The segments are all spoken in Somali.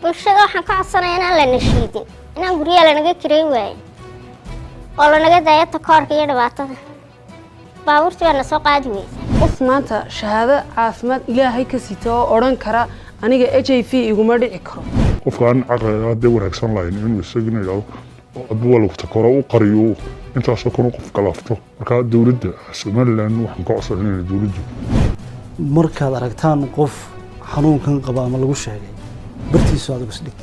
bulshada waxaan ka codsanayaa inaan la nashiidin inaan guryaha lanaga kireyn waayo oo lanaga daayo takoorka iyo dhibaatada baabuurtii baa na soo qaadi weysa qof maanta shahaado caafimaad ilaahay ka sita oo odhan kara aniga HIV iguma dhici karo qofkaan caqliga wanaagsan lahayn inuu isagina yiraahdo aduu lagu takooro u qariyo intaasoo kale qof kalaafto marka dawladda Soomaaliland waxaan ka codsanaynaa dawladdu markaad aragtaan qof xanuunkan qaba ama lagu sheegay bartiisu aad ugu dhig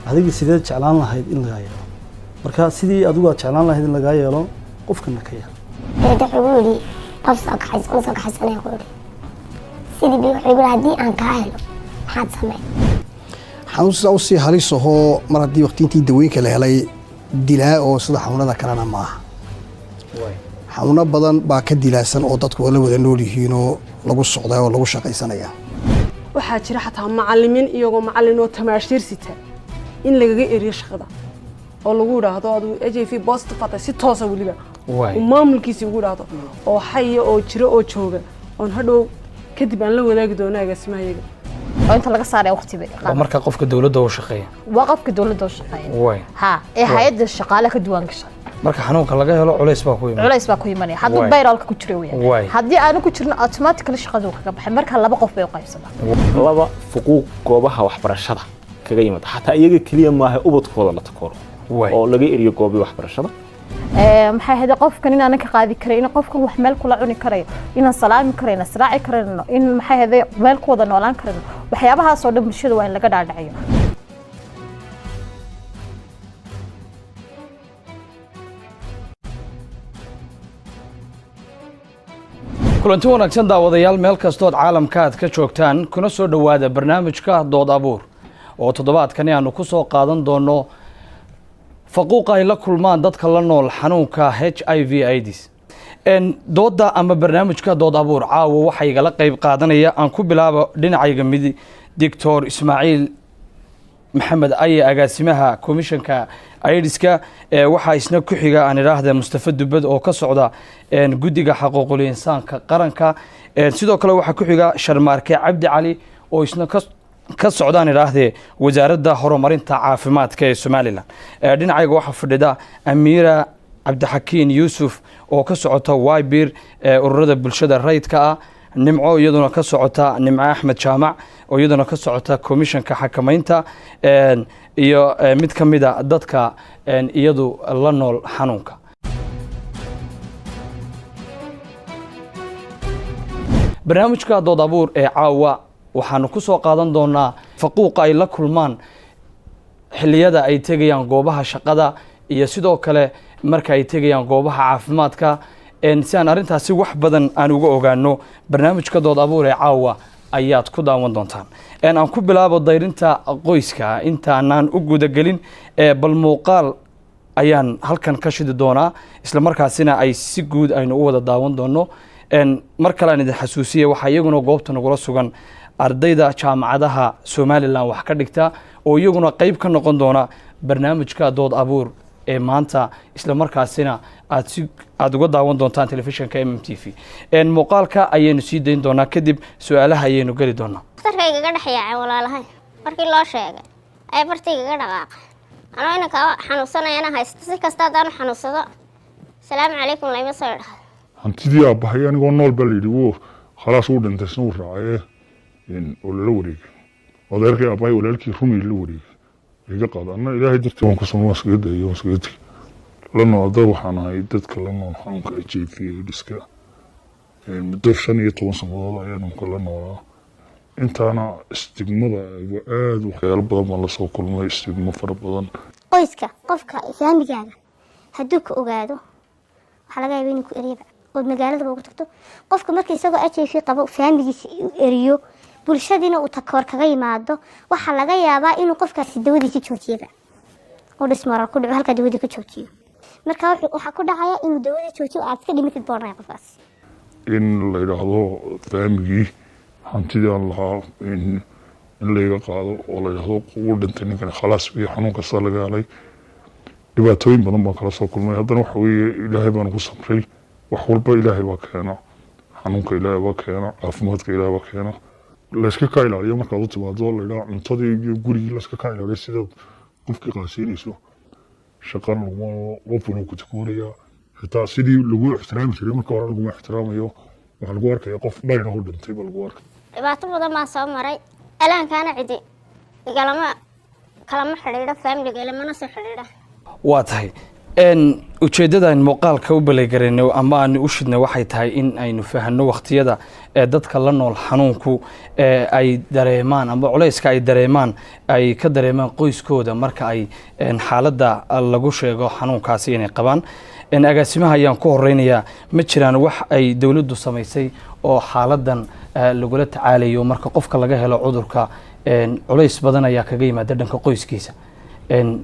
adiga sidee jeclaan lahayd in laga yeelo marka sidii adigu aad jeclaan lahayd in laga yeelo qofkana ka yeelo dadxuuli qofka xasanay qoori sidii bi wuxuu hadii aan ka helo maxaad samee xanuunsa u sii halisaho mar haddii waqtiintii daweynka la helay dilaa oo sida xanuunada kalena maaha xanuuno badan baa ka dilaasan oo dadku wada nool yihiin oo lagu socday oo lagu shaqaysanaya waxaa jira xataa macallimiin iyagoo macallin oo tamaashiir sita in lagaga eriyo shaqada oo lagu yiraahdo adu HIV positive ah si toos ah waliba maamulkiisa ugu yiraahdo oo xay oo jira oo jooga oo hadhow kadib aan la wadaagi doonaa agaasimahayaga oo inta laga saaray waqtiba marka qofka dawladda uu shaqeeyo waa qofka dawladda uu shaqeeyo ha ee hay'adda shaqaale ka duwan gashay marka xanuunka laga helo culays baa ku yimaanaya hadduu bayralka ku jiro weeyaan haddii aanu ku jirno automatically shaqadu kaga baxay marka laba qof bay u qaybsadaan laba fuquuq goobaha waxbarashada kaga yimaada xataa iyaga kaliya maaha ubadkooda la takooro oo laga eriyo goobaha waxbarashada maxay haday qofkan inaan ka qaadi karay in qofkan wax meel kula cuni karay inaan salaami karay inaan siraaci karay in maxay haday meel ku wada noolaan karay waxyaabahaas oo dhan bulshada waa in laga dhaadhaciyo kulanti wanaagsan daawadayaal meel kastood caalamka aad ka joogtaan kuna soo dhawaada barnaamijka dood abuur oo toddobaadkani aanu ku soo qaadan doono faquuqa ay la kulmaan dadka la nool xanuunka HIV/AIDS dooda ama barnaamijka dood abuur caawa waxa igala qayb qaadanaya aan ku bilaabo dhinacayga mid Dr. Ismaaciil Maxamed Aye agaasimaha komishanka AIDS-ka waxa isna ku xiga aan iraahdo Mustafa Dubad oo ka socda guddiga xuquuqul insaanka qaranka sidoo kale waxa ku xiga Sharmaarke Cabdi Cali oo isna ka socdaan iraahdo wasaaradda horumarinta caafimaadka ee Soomaaliland dhinacayga waxa fadhida Amira Cabdixakiin Yuusuf oo ka socota Waybir ururada bulshada rayidka ah nimco iyaduna ka socota nimco Axmed Jaamac oo iyaduna ka socota komishanka xakamaynta iyo mid ka mid ah dadka iyadu la nool xanuunka barnaamijka dood abuur ee caawa waxaanu ku soo qaadan doonaa faquuqa ay la kulmaan xilliyada ay tegayaan goobaha shaqada iyo sidoo kale marka ay tegayaan goobaha caafimaadka si aan arrintaasi wax badan aan uga ogaano barnaamijka dood abuur ee caawa ayaad ku daawan doontaan aan ku bilaabo dayrinta qoyska intaanaan u gudagelin bal muuqaal ayaan halkan ka shidi doonaa isla markaasina ay si guud aynu u wada daawan doono mar kale aan idin xasuusiye waxaa iyaguna goobta nagula sugan ardayda jaamacadaha Soomaaliland wax ka dhigta oo iyaguna qayb ka noqon doona barnaamijka dood abuur ee maanta isla markaasina aad uga daawan doontaan telefishinka MMTV muuqaalka ayaynu sii dayn doonaa kadib su'aalaha ayaynu gali doonaa darkayga ga dhaxyaacay walaalahay markii loo sheegay ay bartiga ga dhaqaaqay anoo inanka xanuunsanayana haysto si kasta hadaan xanuunsado salaamu calaykum layma soo dhahay hantidii aabahay anigoo nool baa layidhi wuu khalaas uu dhintay soo raacay oo la wareegay odayrkii aabahay walaalkii rumi la wareegay iga qaadana ilaahay dartii waan ku soo wasgeedayo lana wada waxaan ahay dadka la nool xanuunka HIV/AIDS-ka muddo 15 sanadood ayaan kula noolaa intaana istigmada aad waxyaalo badan baan la soo kulmay istigmo fara badan qoyska qofka faamigaaga hadduu ka ogaado waxa laga yaabaa inuu ku eriyo oo magaalada ugu tagto qofka markii isagoo HIV qabo faamigiisa eriyo bulshadina uu takoor kaga yimaado waxa laga yaabaa inuu qofkaasi dawadiisa joojiyo oo dhismaar ku dhaco halka dawada ka joojiyo marka waxa ku dhacaya inuu dawada joojiyo aad ka dhimitid boornaa qofkaas in la yiraahdo faamigii hantidii aan lahaa in laga qaado oo la yiraahdo uu dhintay ninkan khalaas wii xanuunka soo laga helay dhibaatooyin badan baan kala soo kulmay haddana waxa weeye ilaahay baan ugu sabray wax walba ilaahay baa keena xanuunka ilaahay baa keena caafimaadka ilaahay baa keena layska ka ilaaliyo markaad u timaado la yidhaha cuntadii iyo gurigii layska ka ilaaliyo sidaad qofkii qaasiinayso shaqan qofkuna ku takooraya xitaa sidii lagu ixtiraami jiray marka hore laguma ixtiraamayo waxaa lagu arkaya qof dhayna u dhintay ba lagu arkay dhibaato badan baan soo maray alaankaana cidi kalama xidhiidho faamiliga ilamana soo xidhiidha waa tahay ujeeddada muuqaalka u baleegarayno ama aan u shidnay waxay tahay in aynu fahanno waqtiyada ee dadka la nool xanuunku ay dareemaan ama culayska ay dareemaan ay ka dareemaan qoyskooda marka ay xaaladda lagu sheego xanuunkaasi inay qabaan agaasimaha ayaan ku horeynayaa ma jiraan wax ay dowladdu samaysay oo xaaladan lagula tacaalayo marka qofka laga helo cudurka culays badan ayaa kaga yimaada dhanka qoyskiisa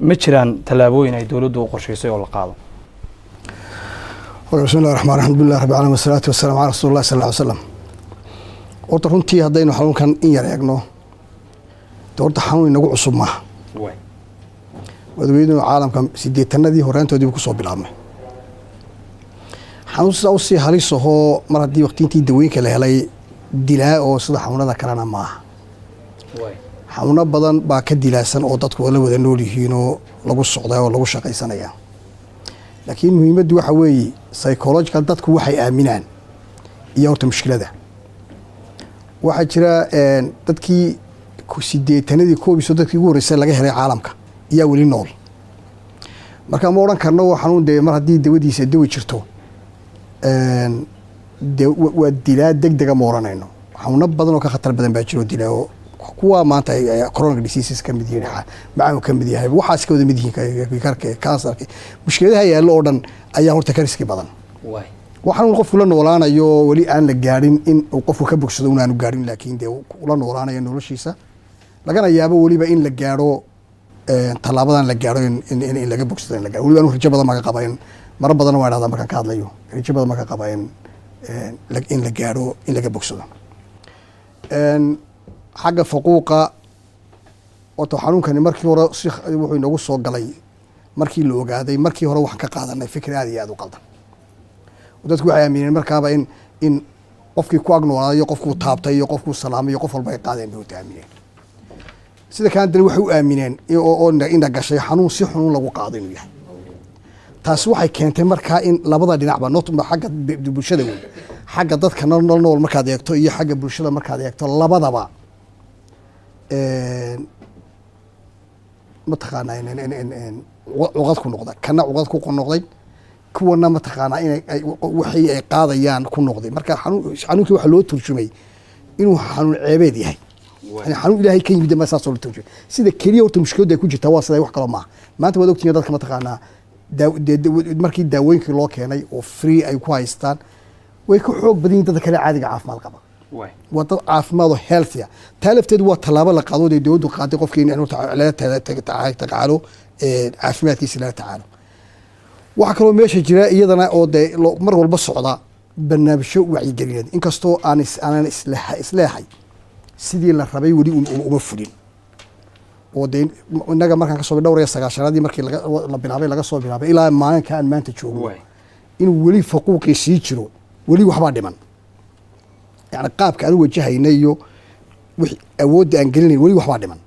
ma jiraan tallaabooyin ay dowladdu u qorshaysay oo la qaado بسم الله الرحمن الرحيم الحمد لله رب العالمين والصلاة والسلام على رسول الله صلى الله عليه وسلم horta runtii haddaynu xanuunkan in yar eegno horta xanuun inagu cusub maaha wadaweynuhu caalamka 80-nadii horaantoodiiba kusoo bilaabmay xanuun sidaa usii halis ahoo mar haddii waqtiintii dawooyinka la helay dilaa oo sida xanuunada kalena maaha xanuuno badan baa ka dilaasan oo dadku la wada nool yihiinoo lagu socdaa oo lagu shaqaysanaya laakiin muhiimaddu waxa weeye psychological dadku waxay aaminaan iyo horta mushkilada waxaa jira dadkii 80-nadii koobiso dadkii ugu horreysay laga helay caalamka iyaa weli nool marka ma odhan karno waa xanuun dee mar haddii dawadiisa dawi jirto dee waa dilaa deg dega ma odhanayno xanuuno badan oo ka khatar badan baa jiro dilaa oo kuwa maanta chronic diseases ka mid yihiin macaan ka mid yahay waxaas ka wada mid yihiin karka kansarka mushkiladaha yaallo oo dhan ayaa horta ka riski badan waxaan qofku la noolaanayo wali aan la gaarin in uu qofku ka bogsado unaanu gaarin laakiin dee la noolaanayo noloshiisa lagana yaabo waliba in la gaaro talaabadan la gaaro in laga bogsado in la gaaro waliba anu rajo badan maga qabayn mara badan waa dhahdaa markaan ka hadlayo rajo badan maga qabayn in la gaaro in laga bogsado xagga faquuqa wato xanuunkani markii hore wuxuu inoogu soo galay markii la ogaaday markii hore waxaan ka qaadanay fikri aad iyo aad u qaldan dadku waxay aamineen markaaba in qofkii ku agnoolaayo qofkuu taabtay iyo qofkuu salaamay iyo qof walba ay qaadeen bay u aamineen sida kaan dal waxay u aamineen oo ina gashay xanuun si xanuun lagu qaado inuu yahay taasi waxay keentay markaa in labada dhinacba xagga bulshada weyn xagga dadka nool markaad eegto iyo xagga bulshada markaad eegto labadaba mataqaanaa cuqad ku noqda kana cuqad ku noqday kuwana mataqaanaa waxay ay qaadayaan ku noqday marka xanuunkii waxaa loo turjumay inuu xanuun ceebeed yahay xanuun ilaahay ka yimid ma saasoo la turjumay sida keliya horta mushkiladda ay ku jirtaa waa sidaa wax kaloo maaha maanta waad ogtihiin dadka mataqaanaa markii daawooyinkii loo keenay oo free ay ku haystaan way ka xoog badan yihiin dadka kale caadiga caafimaad qaba waa dad caafimaad oo healthya taa lafteedu waa tallaabo la qaado ee dowladdu qaaday qofkii in lala tacaalo caafimaadkiisa lala tacaalo waxaa kaloo meesha jira iyadana oo dee mar walba socda barnaamijyo wacyigelineed inkastoo aanan isleehay sidii la rabay weli uma fulin oo dee innaga markaan kasoo dhowr iyo 9-aadii markii laga soo bilaabay ilaa maalinka aan maanta joogo inuu weli faquuqii sii jiro weli waxbaa dhiman yani qaabka aan u wajahayna iyo awoodda aan gelinay weli waxbaa dhiman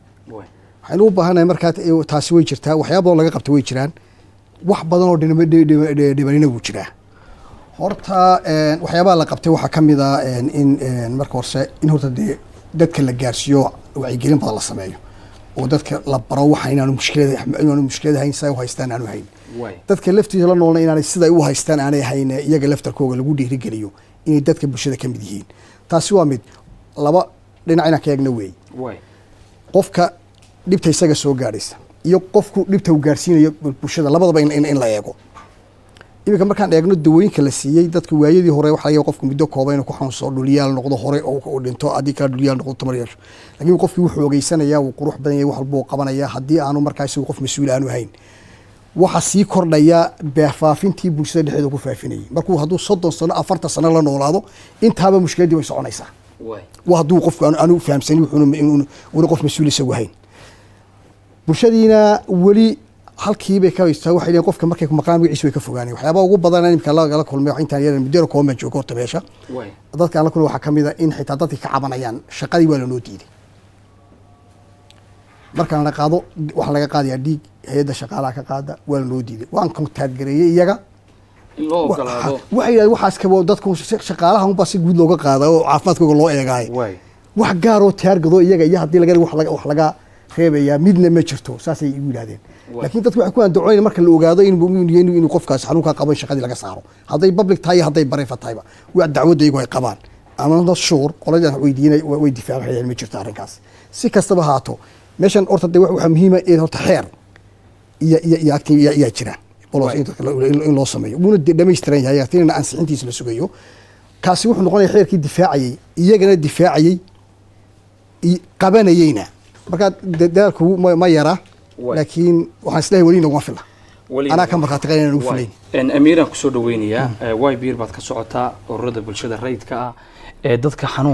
waxaynu u baahanahay markaa taasi way jirtaa waxyaaba badan laga qabta way jiraan wax badan oo dhibanina wuu jiraa horta waxyaabaha la qabtay waxaa ka mid a in marka horse in horta dee dadka la gaarsiiyo wacyigelin badan la sameeyo oo dadka la baro waxa inaanu mushkilada hayn siday u haystaan aanu hayn dadka laftiisa la noolna inaanay siday u haystaan aanay hayn iyaga laftarkooga lagu dhiirigeliyo inay dadka bulshada ka mid yihiin taasi waa mid laba dhinac inaan ka eegna weey qofka dhibta isaga soo gaadhaysa iyo qofku dhibta uu gaarsiinayo bulshada labadaba in la eego iminka markaan eegno dawooyinka la siiyey dadka waayadii hore waxa laga qofku muddo kooban inuu ku xanuunsado dhulyaal noqdo hore oo dhinto haddii kala dhulyaal noqdo tamar yeesho laakiin qofkii wuxuu ogeysanayaa wuu qurux badan yahay wax walba uu qabanayaa haddii aanu markaa isagu qof mas-uul aanu hayn waxa sii kordhaya faafintii bulshada dhexdeeda ku faafinayay markuu hadduu 30 sano 40 sano la noolaado intaaba mushkiladii way soconaysaa waa hadduu qofku aanu fahamsani wuxuuna qof mas-uul isagu hayn bulshadiina weli halkii bay ka haystaa waxay leeyihiin qofka markay maqaan magaciisa way ka fogaanayaan waxyaabaha ugu badan imika la kulmay wax intaan yaran muddo kooban baan joogo horta meesha dadka aan la kulmay waxaa ka mid ah in xitaa dadkii ka cabanayaan shaqadii waa lanoo diiday markaan la qaado waxaa laga qaadayaa dhiig hay-adda shaqaalaha ka qaada waa lanoo diiday waan kontaadgareeyey iyaga waxay yidhahdeen waxaas kaba dadku shaqaalaha unbaa si guud looga qaada oo caafimaadkooga loo eegaayo wax gaaroo taargado iyaga iyo haddii laga wax laga reebayaa midna ma jirto saasay igu yidhahdeen laakiin dadku waxay ku andacoonayaan marka la ogaado inuu qofkaas xanuunkaa qabo in shaqadii laga saaro hadday public tahay iyo hadday bareefa tahayba waa dacwadda iyagu ay qabaan ama not sure qoladaan weydiinay way difaacayaan ma jirto arrinkaas si kastaba haato meeshan horta de waxaa muhiima in horta xeer iyo jiraan in loo sameeyo wuuna dhamaystiran yahay agtinina ansixintiisa la sugayo kaasi wuxuu noqonaya xeerkii difaacayey iyagana difaacayey qabanayeyna marka dadaalku ma yara laakiin waxaan isleeyahay weli naguma fila anaa ka markhaati qayn inaan ugu filayn amiiraan kusoo dhaweynayaa way biir baad ka socotaa ururada bulshada rayidka ah ee dadka xanuun